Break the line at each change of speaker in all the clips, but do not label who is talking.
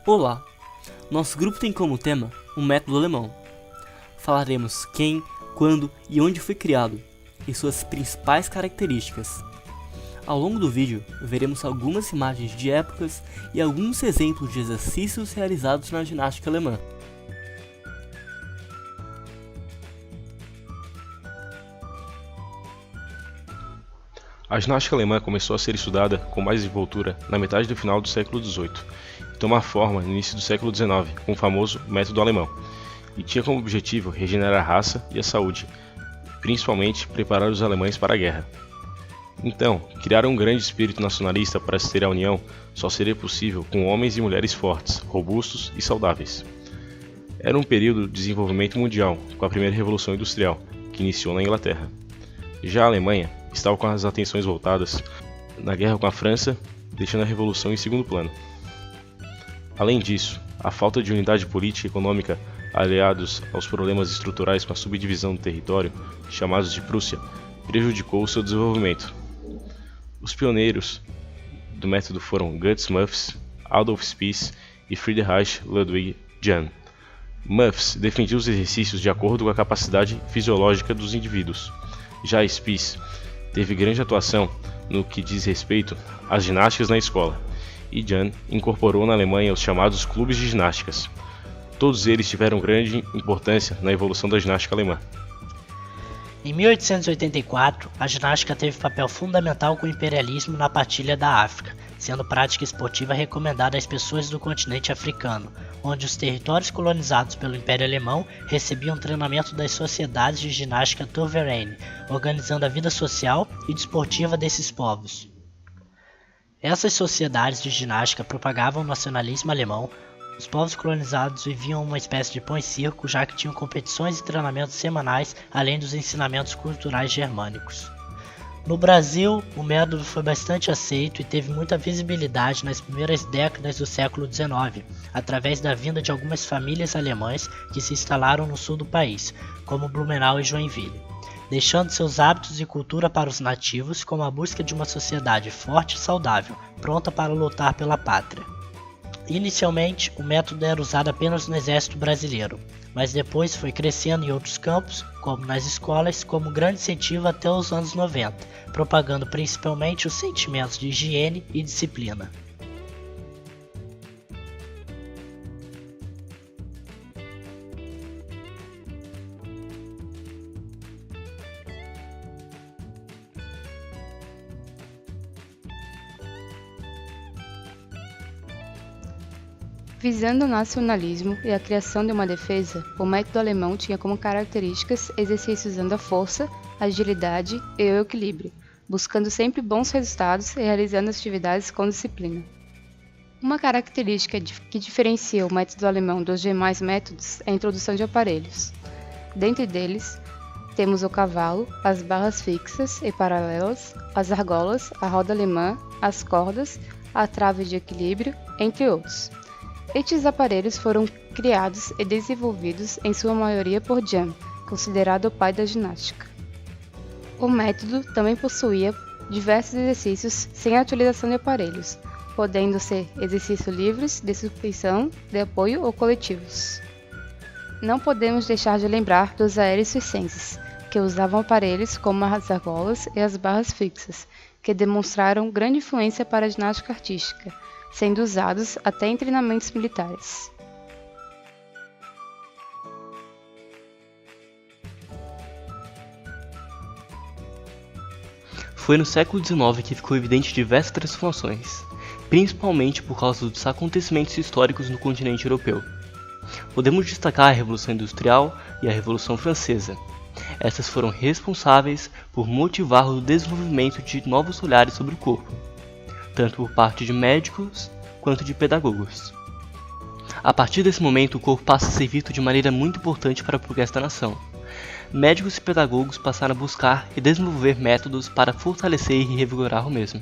Olá! Nosso grupo tem como tema o método alemão. Falaremos quem, quando e onde foi criado e suas principais características. Ao longo do vídeo, veremos algumas imagens de épocas e alguns exemplos de exercícios realizados na ginástica alemã.
A ginástica alemã começou a ser estudada com mais desenvoltura na metade do final do século XVIII e tomar forma no início do século XIX com o famoso método alemão, e tinha como objetivo regenerar a raça e a saúde, principalmente preparar os alemães para a guerra. Então, criar um grande espírito nacionalista para se ter a união só seria possível com homens e mulheres fortes, robustos e saudáveis. Era um período de desenvolvimento mundial com a primeira revolução industrial, que iniciou na Inglaterra. Já a Alemanha estava com as atenções voltadas na guerra com a França, deixando a revolução em segundo plano. Além disso, a falta de unidade política e econômica, aliados aos problemas estruturais com a subdivisão do território, chamados de Prússia, prejudicou o seu desenvolvimento. Os pioneiros do método foram Götz Muffs, Adolf Spies e Friedrich Ludwig Jahn. Muffs defendia os exercícios de acordo com a capacidade fisiológica dos indivíduos. Já Spies teve grande atuação no que diz respeito às ginásticas na escola, e Jahn incorporou na Alemanha os chamados clubes de ginásticas. Todos eles tiveram grande importância na evolução da ginástica alemã.
Em 1884, a ginástica teve papel fundamental com o imperialismo na partilha da África, sendo prática esportiva recomendada às pessoas do continente africano, onde os territórios colonizados pelo Império Alemão recebiam treinamento das sociedades de ginástica Turverein, organizando a vida social e desportiva desses povos. Essas sociedades de ginástica propagavam o nacionalismo alemão. Os povos colonizados viviam uma espécie de pão e circo, já que tinham competições e treinamentos semanais, além dos ensinamentos culturais germânicos. No Brasil, o método foi bastante aceito e teve muita visibilidade nas primeiras décadas do século XIX, através da vinda de algumas famílias alemãs que se instalaram no sul do país, como Blumenau e Joinville, deixando seus hábitos e cultura para os nativos, como a busca de uma sociedade forte e saudável, pronta para lutar pela pátria. Inicialmente, o método era usado apenas no exército brasileiro, mas depois foi crescendo em outros campos, como nas escolas, como grande incentivo até os anos 90, propagando principalmente os sentimentos de higiene e disciplina.
Visando o nacionalismo e a criação de uma defesa, o método alemão tinha como características exercícios usando a força, agilidade e o equilíbrio, buscando sempre bons resultados e realizando atividades com disciplina. Uma característica que diferencia o método alemão dos demais métodos é a introdução de aparelhos. Dentre deles, temos o cavalo, as barras fixas e paralelas, as argolas, a roda alemã, as cordas, a trave de equilíbrio, entre outros. Estes aparelhos foram criados e desenvolvidos em sua maioria por Jahn, considerado o pai da ginástica. O método também possuía diversos exercícios sem a utilização de aparelhos, podendo ser exercícios livres, de suspensão, de apoio ou coletivos. Não podemos deixar de lembrar dos aéreos circenses, que usavam aparelhos como as argolas e as barras fixas, que demonstraram grande influência para a ginástica artística, sendo usados até em treinamentos militares.
Foi no século XIX que ficou evidente diversas transformações, principalmente por causa dos acontecimentos históricos no continente europeu. Podemos destacar a Revolução Industrial e a Revolução Francesa. Essas foram responsáveis por motivar o desenvolvimento de novos olhares sobre o corpo, tanto por parte de médicos quanto de pedagogos. A partir desse momento, o corpo passa a ser visto de maneira muito importante para o progresso da nação. Médicos e pedagogos passaram a buscar e desenvolver métodos para fortalecer e revigorar o mesmo.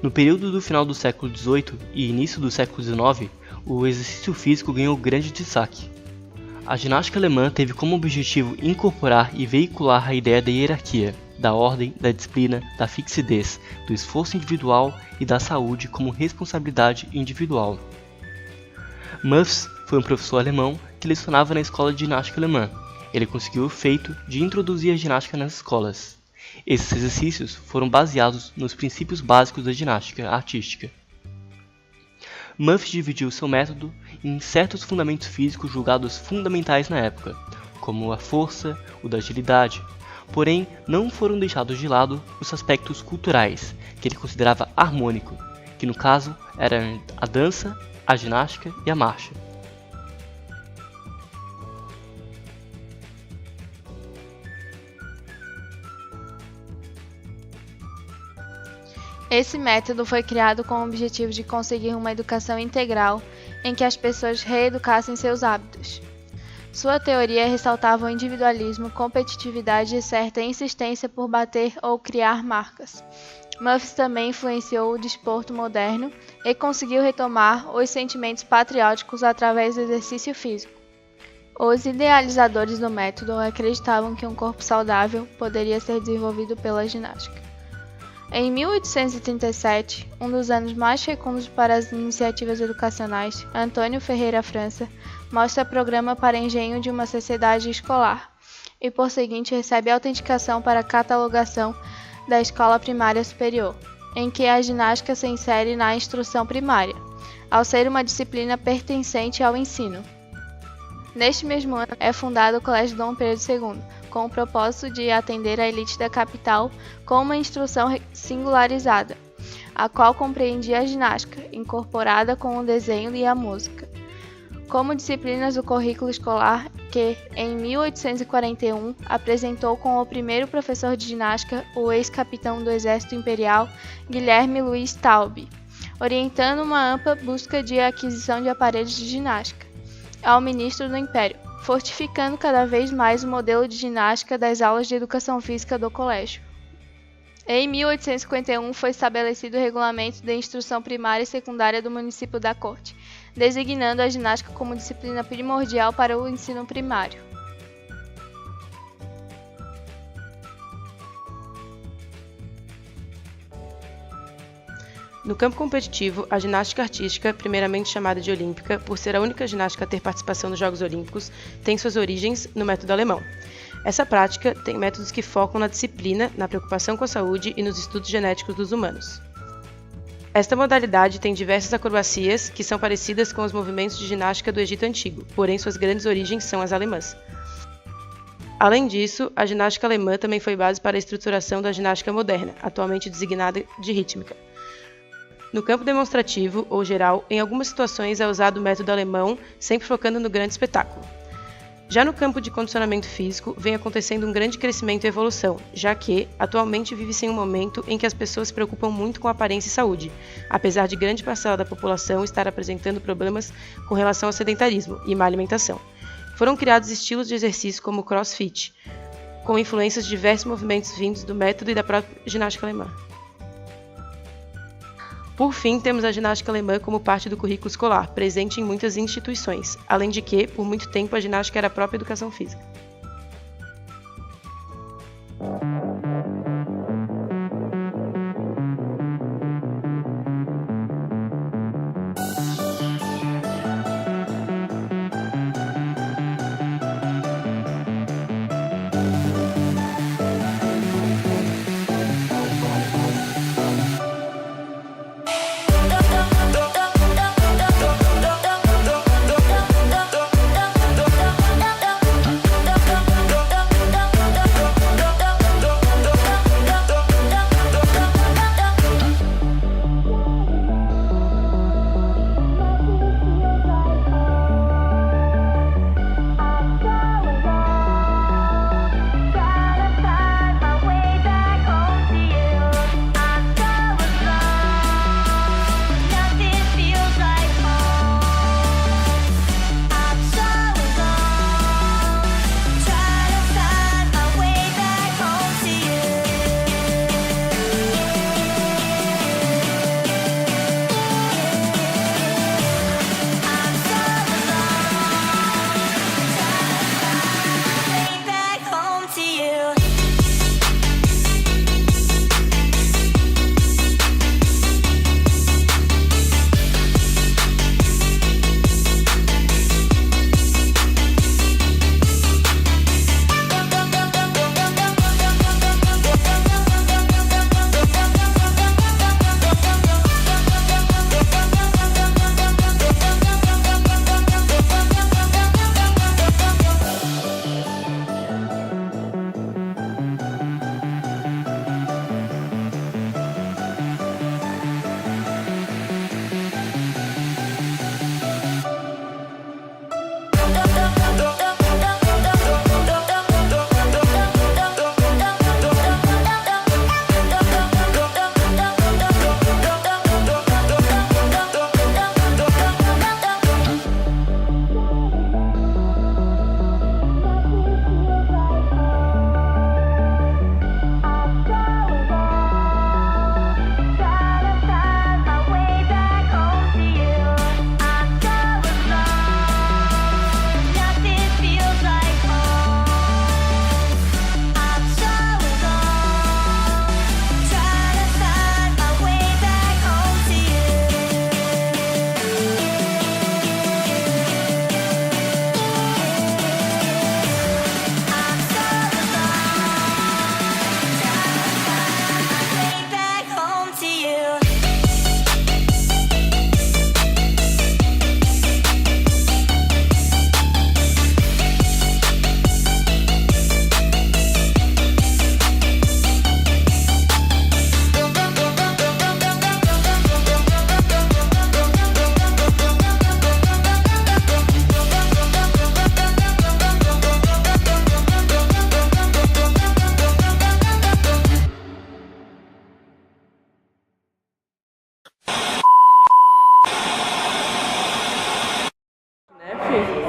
No período do final do século XVIII e início do século XIX, o exercício físico ganhou grande destaque. A ginástica alemã teve como objetivo incorporar e veicular a ideia da hierarquia, da ordem, da disciplina, da fixidez, do esforço individual e da saúde como responsabilidade individual. Muffs foi um professor alemão que lecionava na escola de ginástica alemã. Ele conseguiu o feito de introduzir a ginástica nas escolas. Esses exercícios foram baseados nos princípios básicos da ginástica artística. Muffs dividiu seu método em certos fundamentos físicos julgados fundamentais na época, como a força, o da agilidade. Porém, não foram deixados de lado os aspectos culturais, que ele considerava harmônico, que no caso eram a dança, a ginástica e a marcha.
Esse método foi criado com o objetivo de conseguir uma educação integral em que as pessoas reeducassem seus hábitos. Sua teoria ressaltava o individualismo, competitividade e certa insistência por bater ou criar marcas. Muffs também influenciou o desporto moderno e conseguiu retomar os sentimentos patrióticos através do exercício físico. Os idealizadores do método acreditavam que um corpo saudável poderia ser desenvolvido pela ginástica. Em 1837, um dos anos mais fecundos para as iniciativas educacionais, Antônio Ferreira França mostra programa para engenho de uma sociedade escolar e, por seguinte, recebe autenticação para catalogação da escola primária superior, em que a ginástica se insere na instrução primária, ao ser uma disciplina pertencente ao ensino. Neste mesmo ano, é fundado o Colégio Dom Pedro II, com o propósito de atender a elite da capital com uma instrução singularizada, a qual compreendia a ginástica, incorporada com o desenho e a música, como disciplinas do currículo escolar que, em 1841, apresentou com o primeiro professor de ginástica, o ex-capitão do Exército Imperial, Guilherme Luiz Taube, orientando uma ampla busca de aquisição de aparelhos de ginástica ao ministro do Império, fortificando cada vez mais o modelo de ginástica das aulas de educação física do colégio. Em 1851 foi estabelecido o regulamento de instrução primária e secundária do município da Corte, designando a ginástica como disciplina primordial para o ensino primário.
No campo competitivo, a ginástica artística, primeiramente chamada de olímpica, por ser a única ginástica a ter participação nos Jogos Olímpicos, tem suas origens no método alemão. Essa prática tem métodos que focam na disciplina, na preocupação com a saúde e nos estudos genéticos dos humanos. Esta modalidade tem diversas acrobacias que são parecidas com os movimentos de ginástica do Egito Antigo, porém suas grandes origens são as alemãs. Além disso, a ginástica alemã também foi base para a estruturação da ginástica moderna, atualmente designada de rítmica. No campo demonstrativo, ou geral, em algumas situações é usado o método alemão, sempre focando no grande espetáculo. Já no campo de condicionamento físico, vem acontecendo um grande crescimento e evolução, já que, atualmente, vive-se em um momento em que as pessoas se preocupam muito com aparência e saúde, apesar de grande parcela da população estar apresentando problemas com relação ao sedentarismo e má alimentação. Foram criados estilos de exercício como o CrossFit, com influências de diversos movimentos vindos do método e da própria ginástica alemã. Por fim, temos a ginástica alemã como parte do currículo escolar, presente em muitas instituições, além de que, por muito tempo, a ginástica era a própria educação física.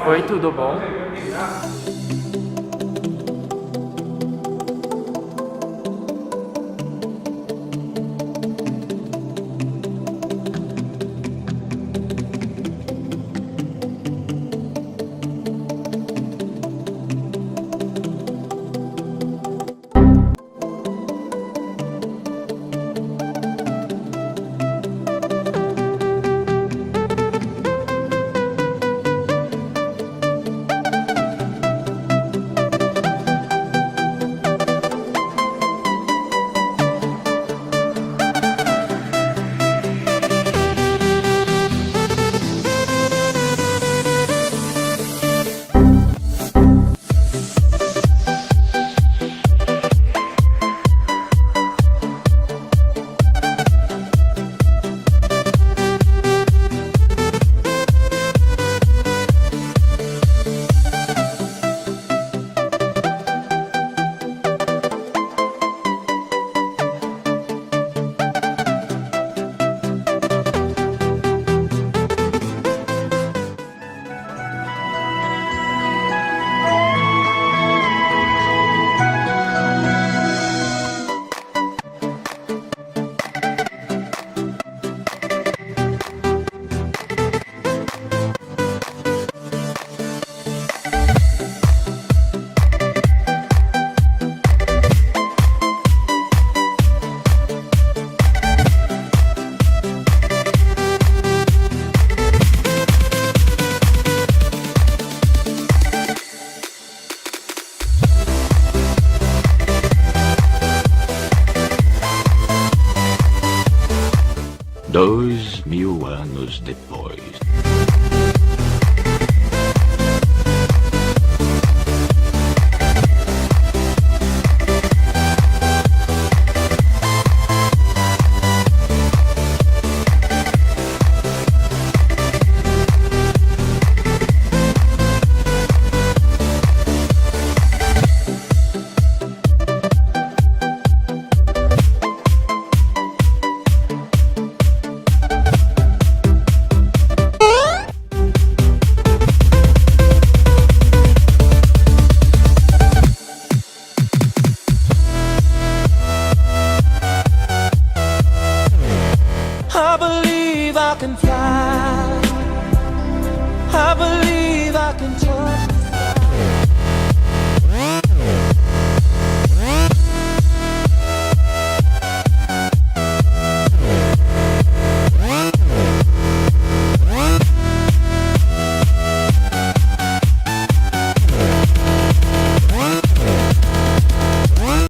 Oi, tudo bom?
Dois mil anos depois.
I believe I can fly.